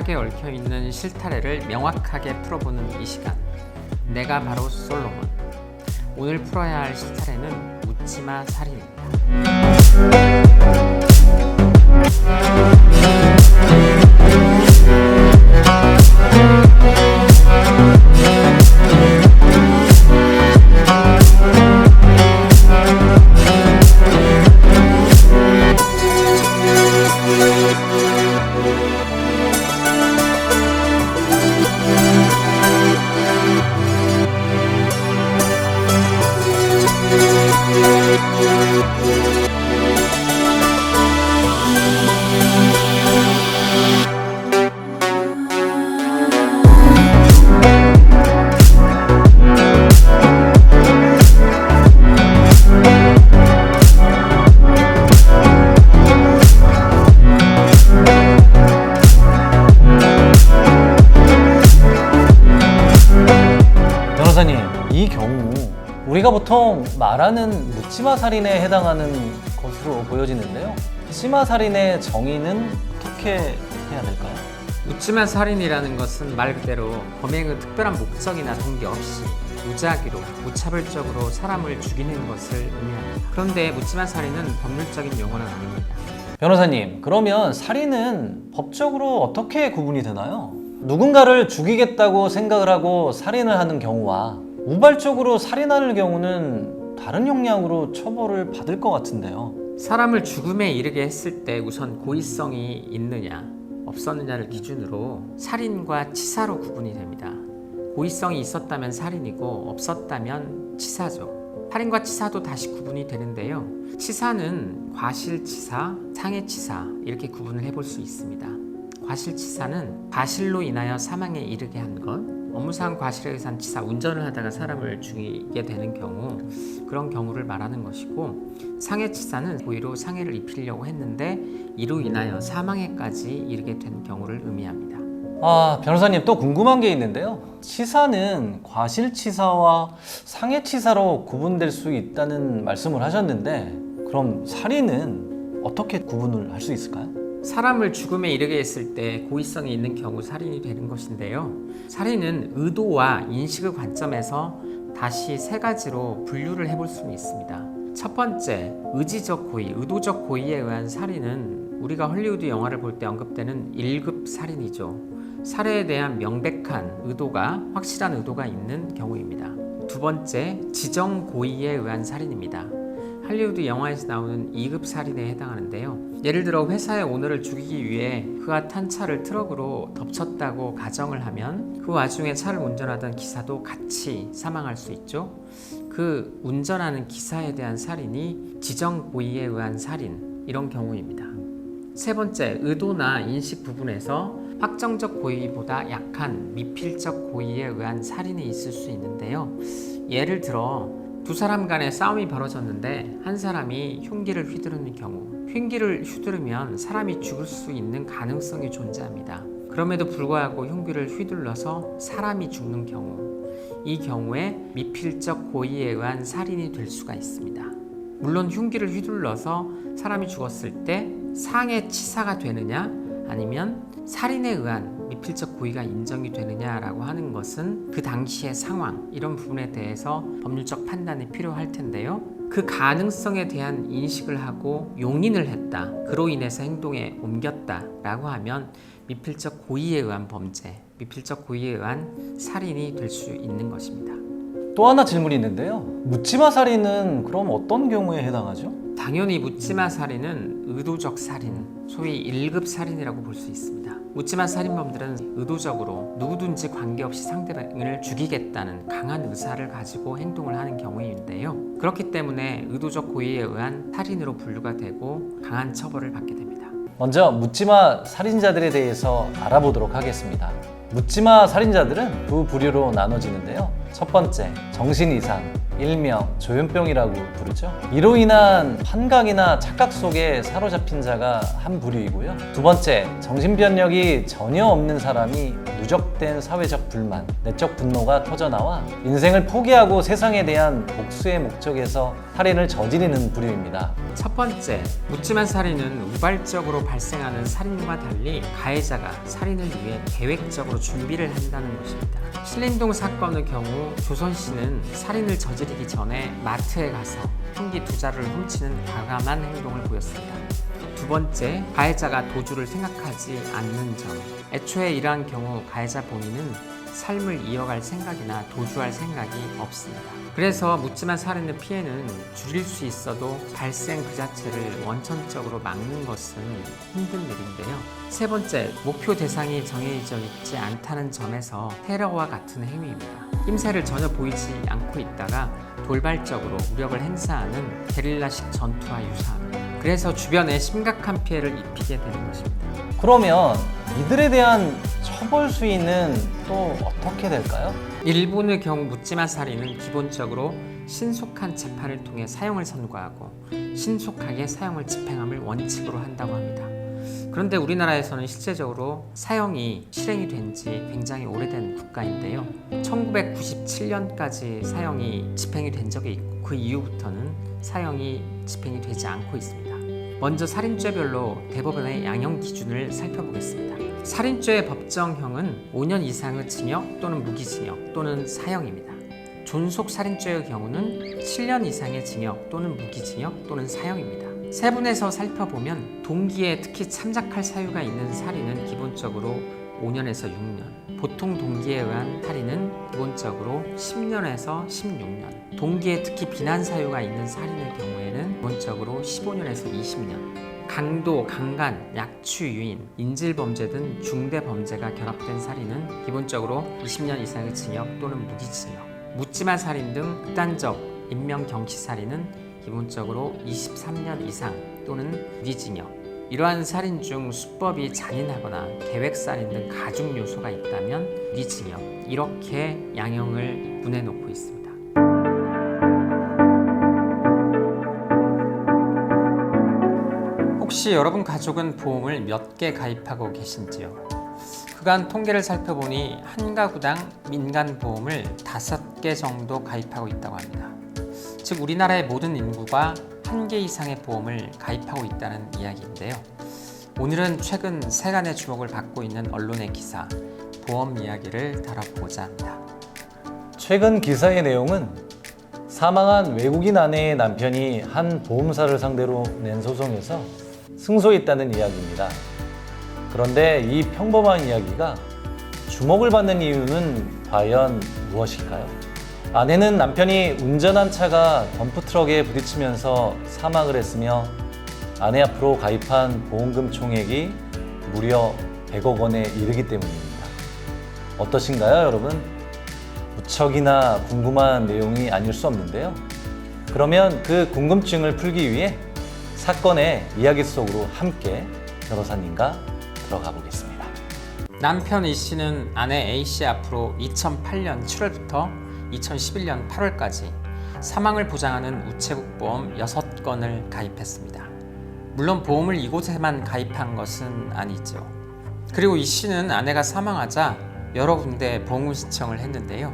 복잡하게 얽혀있는 실타래를 명확하게 풀어보는 이 시간. 내가 바로 솔로몬. 오늘 풀어야 할 실타래는 묻지마 살인입니다. 변호사님, 이 경우 우리가 보통 말하는 묻지마 살인에 해당하는 것으로 보여지는데요. 묻지마 살인의 정의는 어떻게 해야 될까요? 묻지마 살인이라는 것은 말 그대로 범행의 특별한 목적이나 동기 없이 무작위로 무차별적으로 사람을 죽이는 것을 의미합니다. 그런데 묻지마 살인은 법률적인 용어는 아닙니다. 변호사님, 그러면 살인은 법적으로 어떻게 구분이 되나요? 누군가를 죽이겠다고 생각을 하고 살인을 하는 경우와 우발적으로 살인하는 경우는 다른 형량으로 처벌을 받을 것 같은데요. 사람을 죽음에 이르게 했을 때 우선 고의성이 있느냐 없었느냐를 기준으로 살인과 치사로 구분이 됩니다. 고의성이 있었다면 살인이고 없었다면 치사죠. 살인과 치사도 다시 구분이 되는데요. 치사는 과실치사, 상해치사 이렇게 구분을 해볼 수 있습니다. 과실치사는 과실로 인하여 사망에 이르게 한 것, 업무상 과실에 의한 치사, 운전을 하다가 사람을 죽이게 되는 경우, 그런 경우를 말하는 것이고, 상해치사는 고의로 상해를 입히려고 했는데 이로 인하여 사망에까지 이르게 된 경우를 의미합니다. 변호사님, 또 궁금한 게 있는데요. 치사는 과실치사와 상해치사로 구분될 수 있다는 말씀을 하셨는데, 그럼 살인은 어떻게 구분을 할 수 있을까요? 사람을 죽음에 이르게 했을 때 고의성이 있는 경우 살인이 되는 것인데요. 살인은 의도와 인식의 관점에서 다시 세 가지로 분류를 해볼 수는 있습니다. 첫 번째, 의지적 고의, 의도적 고의에 의한 살인은 우리가 헐리우드 영화를 볼 때 언급되는 1급 살인이죠. 살해에 대한 명백한 의도가, 확실한 의도가 있는 경우입니다. 두 번째, 지정 고의에 의한 살인입니다. 할리우드 영화에서 나오는 2급 살인에 해당하는데요. 예를 들어 회사의 오너를 죽이기 위해 그가 탄 차를 트럭으로 덮쳤다고 가정을 하면 그 와중에 차를 운전하던 기사도 같이 사망할 수 있죠. 그 운전하는 기사에 대한 살인이 지정 고의에 의한 살인, 이런 경우입니다. 세 번째, 의도나 인식 부분에서 확정적 고의보다 약한 미필적 고의에 의한 살인이 있을 수 있는데요. 예를 들어 두 사람 간에 싸움이 벌어졌는데 한 사람이 흉기를 휘두르는 경우, 흉기를 휘두르면 사람이 죽을 수 있는 가능성이 존재합니다. 그럼에도 불구하고 흉기를 휘둘러서 사람이 죽는 경우, 이 경우에 미필적 고의에 의한 살인이 될 수가 있습니다. 물론 흉기를 휘둘러서 사람이 죽었을 때 상해치사가 되느냐 아니면 살인에 의한 미필적 고의가 인정이 되느냐라고 하는 것은 그 당시의 상황, 이런 부분에 대해서 법률적 판단이 필요할 텐데요. 그 가능성에 대한 인식을 하고 용인을 했다, 그로 인해서 행동에 옮겼다라고 하면 미필적 고의에 의한 범죄, 미필적 고의에 의한 살인이 될 수 있는 것입니다. 또 하나 질문이 있는데요. 묻지마 살인은 그럼 어떤 경우에 해당하죠? 당연히 묻지마 살인은 의도적 살인, 소위 1급 살인이라고 볼 수 있습니다. 묻지마 살인범들은 의도적으로 누구든지 관계없이 상대방을 죽이겠다는 강한 의사를 가지고 행동을 하는 경우인데요. 그렇기 때문에 의도적 고의에 의한 살인으로 분류가 되고 강한 처벌을 받게 됩니다. 먼저 묻지마 살인자들에 대해서 알아보도록 하겠습니다. 묻지마 살인자들은 두 부류로 나눠지는데요. 첫 번째, 정신 이상, 일명 조현병이라고 부르죠. 이로 인한 환각이나 착각 속에 사로잡힌 자가 한 부류이고요. 두 번째, 정신변력이 전혀 없는 사람이 누적된 사회적 불만, 내적 분노가 터져나와 인생을 포기하고 세상에 대한 복수의 목적에서 살인을 저지르는 부류입니다. 첫 번째, 묻지마 살인은 우발적으로 발생하는 살인과 달리 가해자가 살인을 위해 계획적으로 준비를 한다는 것입니다. 신림동 사건의 경우 조선 씨는 살인을 저지르기 전에 마트에 가서 흉기 2자루를 훔치는 과감한 행동을 보였습니다. 두 번째, 가해자가 도주를 생각하지 않는 점. 애초에 이러한 경우 가해자 본인은 삶을 이어갈 생각이나 도주할 생각이 없습니다. 그래서 묻지마 살인의 피해는 줄일 수 있어도 발생 그 자체를 원천적으로 막는 것은 힘든 일인데요. 세 번째, 목표 대상이 정해져 있지 않다는 점에서 테러와 같은 행위입니다. 낌새를 전혀 보이지 않고 있다가 돌발적으로 무력을 행사하는 게릴라식 전투와 유사합니다. 그래서 주변에 심각한 피해를 입히게 되는 것입니다. 그러면 이들에 대한 처벌 수위는 또 어떻게 될까요? 일본의 경우 묻지마 살인은 기본적으로 신속한 재판을 통해 사형을 선고하고 신속하게 사형을 집행함을 원칙으로 한다고 합니다. 그런데 우리나라에서는 실제적으로 사형이 실행이 된 지 굉장히 오래된 국가인데요. 1997년까지 사형이 집행이 된 적이 있고 그 이후부터는 사형이 집행이 되지 않고 있습니다. 먼저 살인죄별로 대법원의 양형 기준을 살펴보겠습니다. 살인죄의 법정형은 5년 이상의 징역 또는 무기징역 또는 사형입니다. 존속살인죄의 경우는 7년 이상의 징역 또는 무기징역 또는 사형입니다. 세분해서 살펴보면 동기에 특히 참작할 사유가 있는 살인은 기본적으로 5년에서 6년, 보통 동기에 의한 살인은 기본적으로 10년에서 16년, 동기에 특히 비난 사유가 있는 살인의 경우에는 기본적으로 15년에서 20년, 강도, 강간, 약취, 유인, 인질범죄 등 중대범죄가 결합된 살인은 기본적으로 20년 이상의 징역 또는 무기징역, 묻지마 살인 등 극단적 인명경시살인은 기본적으로 23년 이상 또는 무기징역. 이러한 살인 중 수법이 잔인하거나 계획살인 등 가중 요소가 있다면 무기징역, 이렇게 양형을 분해놓고 있습니다. 혹시 여러분 가족은 보험을 몇 개 가입하고 계신지요? 그간 통계를 살펴보니 한 가구당 민간보험을 5개 정도 가입하고 있다고 합니다. 즉 우리나라의 모든 인구가 1개 이상의 보험을 가입하고 있다는 이야기인데요. 오늘은 최근 세간의 주목을 받고 있는 언론의 기사, 보험 이야기를 다뤄보고자 합니다. 최근 기사의 내용은 사망한 외국인 아내의 남편이 한 보험사를 상대로 낸 소송에서 승소했다는 이야기입니다. 그런데 이 평범한 이야기가 주목을 받는 이유는 과연 무엇일까요? 아내는 남편이 운전한 차가 덤프트럭에 부딪히면서 사망을 했으며 아내 앞으로 가입한 보험금 총액이 무려 100억 원에 이르기 때문입니다. 어떠신가요, 여러분? 무척이나 궁금한 내용이 아닐 수 없는데요. 그러면 그 궁금증을 풀기 위해 사건의 이야기 속으로 함께 변호사님과 들어가 보겠습니다. 남편 A 씨는 아내 A 씨 앞으로 2008년 7월부터 2011년 8월까지 사망을 보장하는 우체국 보험 6건을 가입했습니다. 물론 보험을 이곳에만 가입한 것은 아니죠. 그리고 이 씨는 아내가 사망하자 여러 군데 보험금 신청을 했는데요.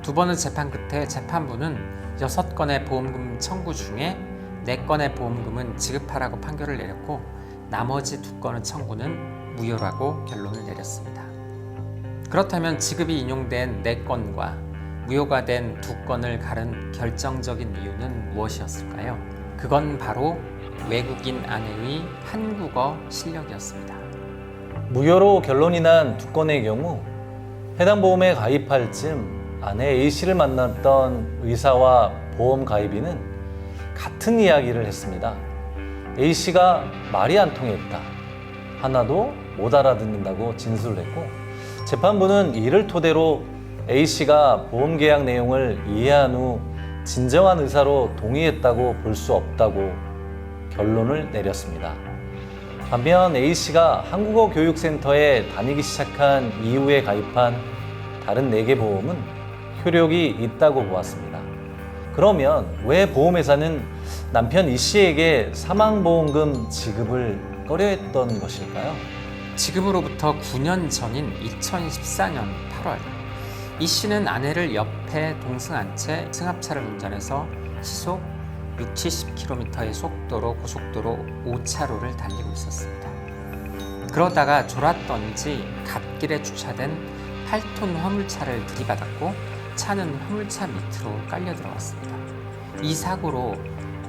2번의 재판 끝에 재판부는 6건의 보험금 청구 중에 4건의 보험금은 지급하라고 판결을 내렸고 나머지 2건의 청구는 무효라고 결론을 내렸습니다. 그렇다면 지급이 인용된 4건과 무효가 된 2건을 가른 결정적인 이유는 무엇이었을까요? 그건 바로 외국인 아내의 한국어 실력이었습니다. 무효로 결론이 난 2건의 경우 해당 보험에 가입할 즈음 아내 A씨를 만났던 의사와 보험 가입인은 같은 이야기를 했습니다. A씨가 말이 안 통했다. 하나도 못 알아듣는다고 진술을 했고 재판부는 이를 토대로 A씨가 보험 계약 내용을 이해한 후 진정한 의사로 동의했다고 볼 수 없다고 결론을 내렸습니다. 반면 A씨가 한국어 교육센터에 다니기 시작한 이후에 가입한 다른 4개 보험은 효력이 있다고 보았습니다. 그러면 왜 보험회사는 남편 이 씨에게 사망보험금 지급을 꺼려했던 것일까요? 지금으로부터 9년 전인 2014년 8월, 이 씨는 아내를 옆에 동승한 채 승합차를 운전해서 시속 60-70km의 속도로 고속도로 5차로를 달리고 있었습니다. 그러다가 졸았던지 갓길에 주차된 8톤 화물차를 들이받았고 차는 화물차 밑으로 깔려 들어갔습니다. 이 사고로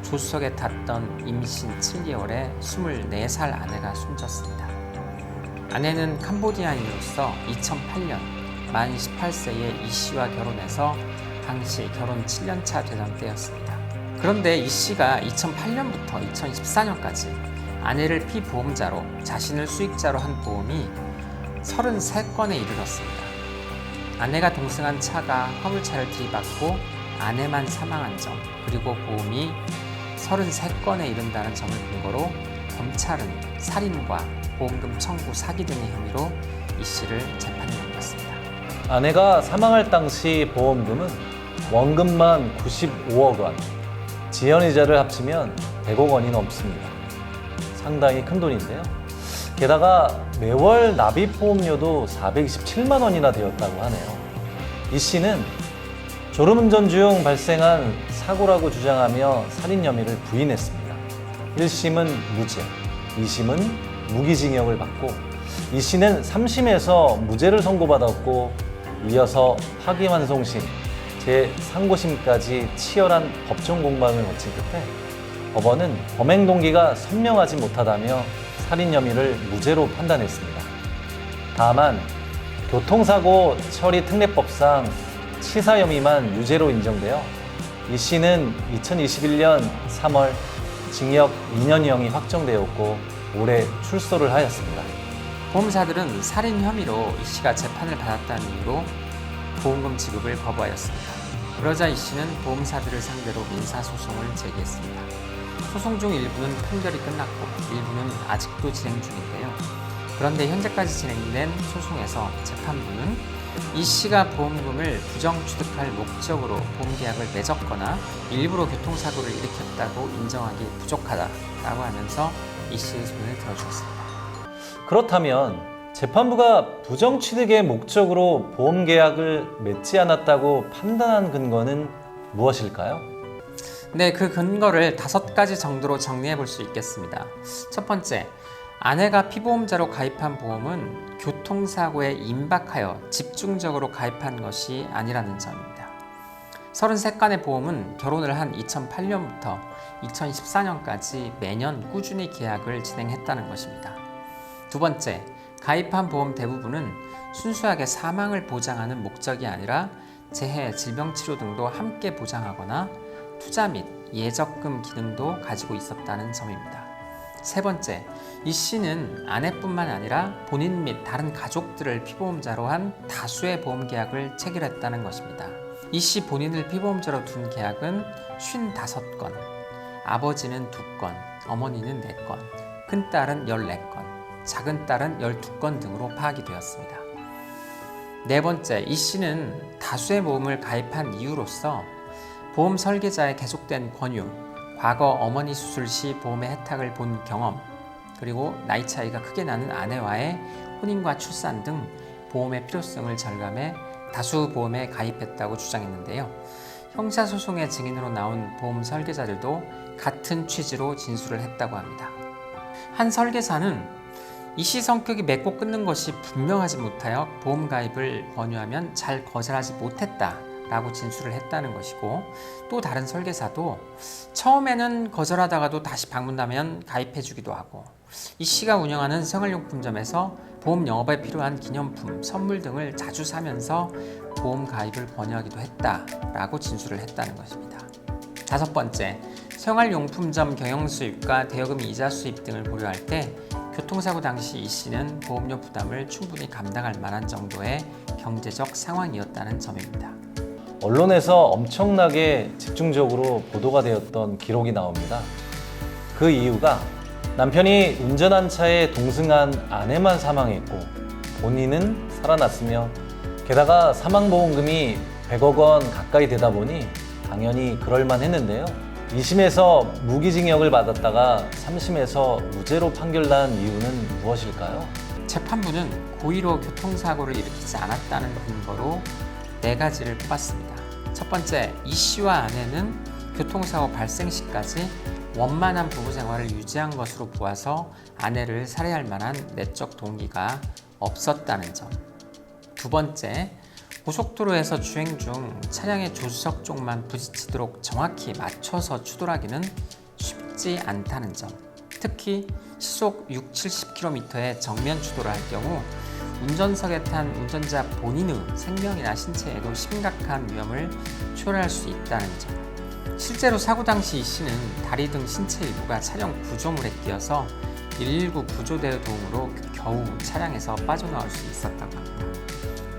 조수석에 탔던 임신 7개월의 24살 아내가 숨졌습니다. 아내는 캄보디아인으로서 2008년 만 18세의 이 씨와 결혼해서 당시 결혼 7년차 되던 때였습니다. 그런데 이 씨가 2008년부터 2014년까지 아내를 피보험자로 자신을 수익자로 한 보험이 33건에 이르렀습니다. 아내가 동승한 차가 화물차를 들이받고 아내만 사망한 점, 그리고 보험이 33건에 이른다는 점을 근거로 검찰은 살인과 보험금 청구 사기 등의 혐의로 이 씨를 재판에 넘겼습니다. 아내가 사망할 당시 보험금은 원금만 95억 원, 지연이자를 합치면 100억 원이 넘습니다. 상당히 큰 돈인데요. 게다가 매월 납입보험료도 427만 원이나 되었다고 하네요. 이 씨는 졸음운전 중 발생한 사고라고 주장하며 살인 혐의를 부인했습니다. 1심은 무죄, 2심은 무기징역을 받고 이 씨는 3심에서 무죄를 선고받았고 이어서 파기환송심, 제3고심까지 치열한 법정 공방을 거친 끝에 법원은 범행 동기가 선명하지 못하다며 살인 혐의를 무죄로 판단했습니다. 다만 교통사고 처리 특례법상 치사 혐의만 유죄로 인정되어 이 씨는 2021년 3월 징역 2년형이 확정되었고 올해 출소를 하였습니다. 보험사들은 살인 혐의로 이 씨가 재판을 받았다는 이유로 보험금 지급을 거부하였습니다. 그러자 이 씨는 보험사들을 상대로 민사소송을 제기했습니다. 소송 중 일부는 판결이 끝났고 일부는 아직도 진행 중인데요. 그런데 현재까지 진행된 소송에서 재판부는 이 씨가 보험금을 부정취득할 목적으로 보험계약을 맺었거나 일부러 교통사고를 일으켰다고 인정하기 부족하다라고 하면서 이 씨의 손을 들어주었습니다. 그렇다면 재판부가 부정취득의 목적으로 보험계약을 맺지 않았다고 판단한 근거는 무엇일까요? 네, 그 근거를 5가지 정도로 정리해 볼 수 있겠습니다. 첫 번째, 아내가 피보험자로 가입한 보험은 교통사고에 임박하여 집중적으로 가입한 것이 아니라는 점입니다. 33건의 보험은 결혼을 한 2008년부터 2014년까지 매년 꾸준히 계약을 진행했다는 것입니다. 두 번째, 가입한 보험 대부분은 순수하게 사망을 보장하는 목적이 아니라 재해, 질병치료 등도 함께 보장하거나 투자 및 예적금 기능도 가지고 있었다는 점입니다. 세 번째, 이 씨는 아내뿐만 아니라 본인 및 다른 가족들을 피보험자로 한 다수의 보험 계약을 체결했다는 것입니다. 이 씨 본인을 피보험자로 둔 계약은 55건, 아버지는 2건, 어머니는 4건, 큰딸은 14건, 작은 딸은 12건 등으로 파악이 되었습니다. 네 번째, 이 씨는 다수의 보험을 가입한 이유로서 보험 설계자의 계속된 권유, 과거 어머니 수술 시 보험의 혜택을 본 경험, 그리고 나이 차이가 크게 나는 아내와의 혼인과 출산 등 보험의 필요성을 절감해 다수 보험에 가입했다고 주장했는데요. 형사소송의 증인으로 나온 보험 설계자들도 같은 취지로 진술을 했다고 합니다. 한 설계사는 이 씨 성격이 맺고 끊는 것이 분명하지 못하여 보험 가입을 권유하면 잘 거절하지 못했다 라고 진술을 했다는 것이고, 또 다른 설계사도 처음에는 거절하다가도 다시 방문하면 가입해주기도 하고, 이 씨가 운영하는 생활용품점에서 보험 영업에 필요한 기념품, 선물 등을 자주 사면서 보험 가입을 권유하기도 했다라고 진술을 했다는 것입니다. 다섯 번째, 생활용품점 경영 수입과 대여금 이자 수입 등을 고려할 때 교통사고 당시 이 씨는 보험료 부담을 충분히 감당할 만한 정도의 경제적 상황이었다는 점입니다. 언론에서 엄청나게 집중적으로 보도가 되었던 기록이 나옵니다. 그 이유가 남편이 운전한 차에 동승한 아내만 사망했고 본인은 살아났으며, 게다가 사망보험금이 100억 원 가까이 되다 보니 당연히 그럴만 했는데요. 2심에서 무기징역을 받았다가 3심에서 무죄로 판결난 이유는 무엇일까요? 재판부는 고의로 교통사고를 일으키지 않았다는 근거로 4가지를 꼽았습니다. 첫 번째, 이 씨와 아내는 교통사고 발생 시까지 원만한 부부 생활을 유지한 것으로 보아서 아내를 살해할 만한 내적 동기가 없었다는 점. 두 번째, 고속도로에서 주행 중 차량의 조수석 쪽만 부딪히도록 정확히 맞춰서 추돌하기는 쉽지 않다는 점. 특히 시속 6, 70km의 정면 추돌을 할 경우 운전석에 탄 운전자 본인의 생명이나 신체에도 심각한 위험을 초래할 수 있다는 점. 실제로 사고 당시 이 씨는 다리 등 신체 일부가 차량 구조물에 끼어서 119 구조대의 도움으로 겨우 차량에서 빠져나올 수 있었다고 합니다.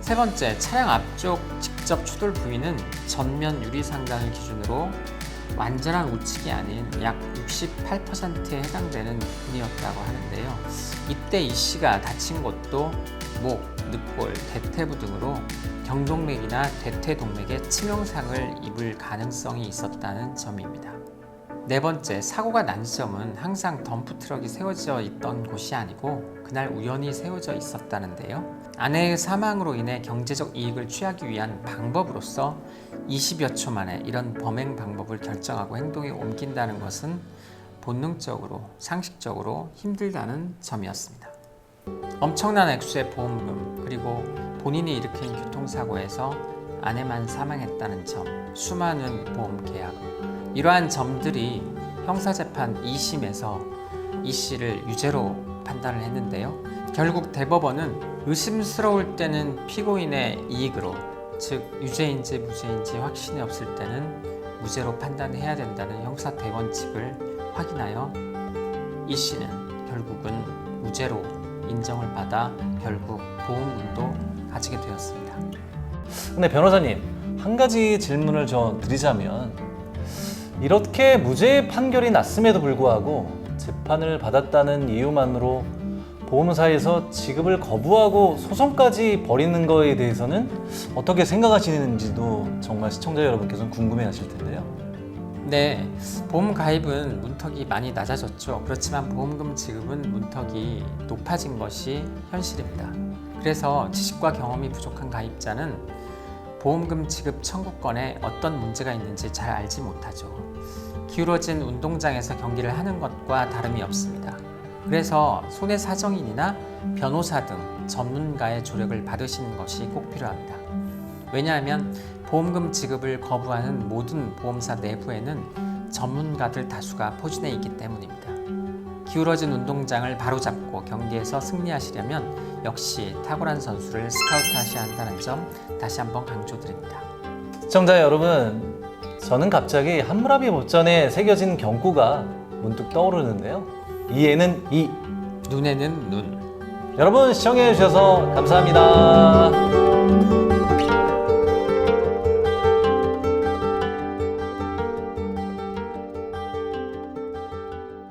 세 번째, 차량 앞쪽 직접 추돌 부위는 전면 유리 상단을 기준으로 완전한 우측이 아닌 약 68%에 해당되는 부분이었다고 하는데요. 이때 이 씨가 다친 곳도 목, 늑골, 대퇴부 등으로 경동맥이나 대퇴동맥에 치명상을 입을 가능성이 있었다는 점입니다. 네 번째, 사고가 난 지점은 항상 덤프트럭이 세워져 있던 곳이 아니고 그날 우연히 세워져 있었다는데요. 아내의 사망으로 인해 경제적 이익을 취하기 위한 방법으로서 20여 초 만에 이런 범행 방법을 결정하고 행동에 옮긴다는 것은 본능적으로, 상식적으로 힘들다는 점이었습니다. 엄청난 액수의 보험금, 그리고 본인이 일으킨 교통사고에서 아내만 사망했다는 점, 수많은 보험 계약, 이러한 점들이 형사재판 2심에서 이 씨를 유죄로 판단을 했는데요. 결국 대법원은 의심스러울 때는 피고인의 이익으로, 즉 유죄인지 무죄인지 확신이 없을 때는 무죄로 판단해야 된다는 형사 대원칙을 확인하여 이 씨는 결국은 무죄로 인정을 받아 결국 보험금도 가지게 되었습니다. 근데 변호사님, 한 가지 질문을 저 드리자면, 이렇게 무죄 판결이 났음에도 불구하고 재판을 받았다는 이유만으로 보험사에서 지급을 거부하고 소송까지 벌이는 거에 대해서는 어떻게 생각하시는지도 정말 시청자 여러분께서는 궁금해하실 텐데요. 네, 보험 가입은 문턱이 많이 낮아졌죠. 그렇지만 보험금 지급은 문턱이 높아진 것이 현실입니다. 그래서 지식과 경험이 부족한 가입자는 보험금 지급 청구권에 어떤 문제가 있는지 잘 알지 못하죠. 기울어진 운동장에서 경기를 하는 것과 다름이 없습니다. 그래서 손해사정인이나 변호사 등 전문가의 조력을 받으시는 것이 꼭 필요합니다. 왜냐하면 보험금 지급을 거부하는 모든 보험사 내부에는 전문가들 다수가 포진해 있기 때문입니다. 기울어진 운동장을 바로잡고 경기에서 승리하시려면 역시 탁월한 선수를 스카우트하셔야 한다는 점 다시 한번 강조드립니다. 시청자 여러분, 저는 갑자기 함무라비 법전에 새겨진 경구가 문득 떠오르는데요. 이에는 이, 눈에는 눈. 여러분 시청해 주셔서 감사합니다.